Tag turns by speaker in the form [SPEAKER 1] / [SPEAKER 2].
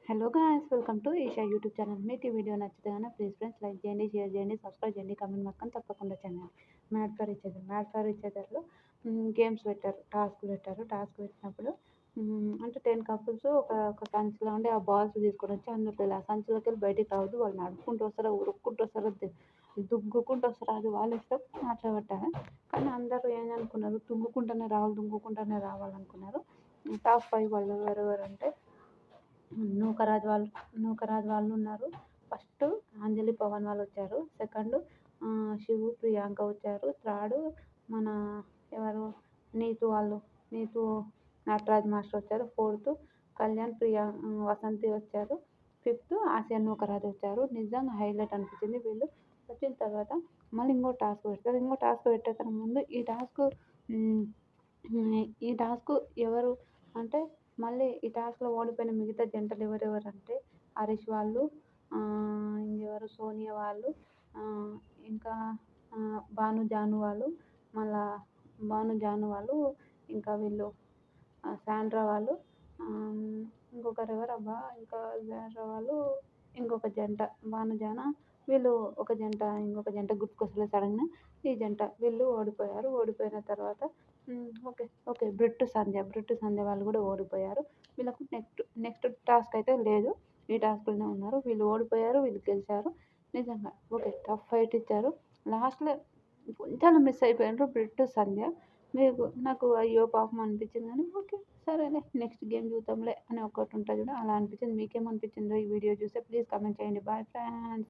[SPEAKER 1] Hello guys, welcome to Eesha YouTube channel. మీకు ఈ video నచ్చితే కనుక ప్లీజ్ ఫ్రెండ్స్ లైక్ చేయండి, షేర్ చేయండి, సబ్స్క్రైబ్ చేయండి, కామెంట్ మాత్రం తప్పకుండా చేయండి. మ్యాడ్ ఫర్ ఈచ్ అదర్లో గేమ్స్ పెట్టారు, టాస్క్ పెట్టినప్పుడు అంటే 10 కపుల్స్ ఒక సంచిలో ఉండి ఆ బాల్స్ తీసుకొని వచ్చి అందులో ఆ సంచిలోకి వెళ్ళి బయటికి రావద్దు. వాళ్ళు నడుచుకుంటూ వస్తారో, ఉరుక్కుంటూ వస్తారో, దుంకుకుంటూ వస్తారో అది వాళ్ళ ఇష్టం. అట్లా పెట్టారు. కానీ అందరూ ఏమనుకున్నారు, దుంకుకుంటూనే రావాలనుకున్నారు. టాప్ 5 వాళ్ళు ఎవరెవరంటే నూకరాజు వాళ్ళు ఉన్నారు. ఫస్ట్ అంజలి పవన్ వాళ్ళు వచ్చారు. సెకండ్ శివు ప్రియాంక వచ్చారు. థర్డ్ మన ఎవరు నీతు నటరాజ్ మాస్టర్ వచ్చారు. ఫోర్త్ కళ్యాణ్ వసంతి వచ్చారు. ఫిఫ్త్ ఆసియా నూకరాజు వచ్చారు. నిజంగా హైలైట్ అనిపించింది. వీళ్ళు వచ్చిన తర్వాత మళ్ళీ ఇంకో టాస్క్ పెడతారు. ఇంకో టాస్క్ పెట్టేకన్నా ముందు ఈ టాస్క్ ఎవరు అంటే మళ్ళీ ఈ టాస్క్లో ఓడిపోయిన మిగతా జంటలు ఎవరెవరంటే హరీష్ వాళ్ళు, ఇంకెవరు సోనియా వాళ్ళు, ఇంకా భాను జాను వాళ్ళు, ఇంకా వీళ్ళు శాండ్రా వాళ్ళు, ఇంకొకరు ఎవరబ్బా, ఇంకా శాండ్రా వాళ్ళు, ఇంకొక జంట భానుజాన, వీళ్ళు ఒక జంట, ఇంకొక జంట గుర్తుకొస్తలేదు సడన్గా. ఈ జంట వీళ్ళు ఓడిపోయారు. ఓడిపోయిన తర్వాత ఓకే బ్రిట్టు సంధ్య వాళ్ళు కూడా ఓడిపోయారు. వీళ్ళకు నెక్స్ట్ టాస్క్ అయితే లేదు. ఈ టాస్క్లోనే ఉన్నారు. వీళ్ళు ఓడిపోయారు, వీళ్ళు గెలిచారు. నిజంగా ఓకే టఫ్ ఫైట్ ఇచ్చారు. లాస్ట్లో కొంచెం మిస్ అయిపోయినారు బ్రిట్టు సంధ్య. నాకు అయ్యో పాపం అనిపించింది. కానీ ఓకే సరేలే నెక్స్ట్ గేమ్ చూద్దాంలే అని ఒకటి ఉంటుంది చూడ, అలా అనిపించింది. మీకేమనిపించిందో ఈ వీడియో చూస్తే ప్లీజ్ కామెంట్ చేయండి. Bye friends.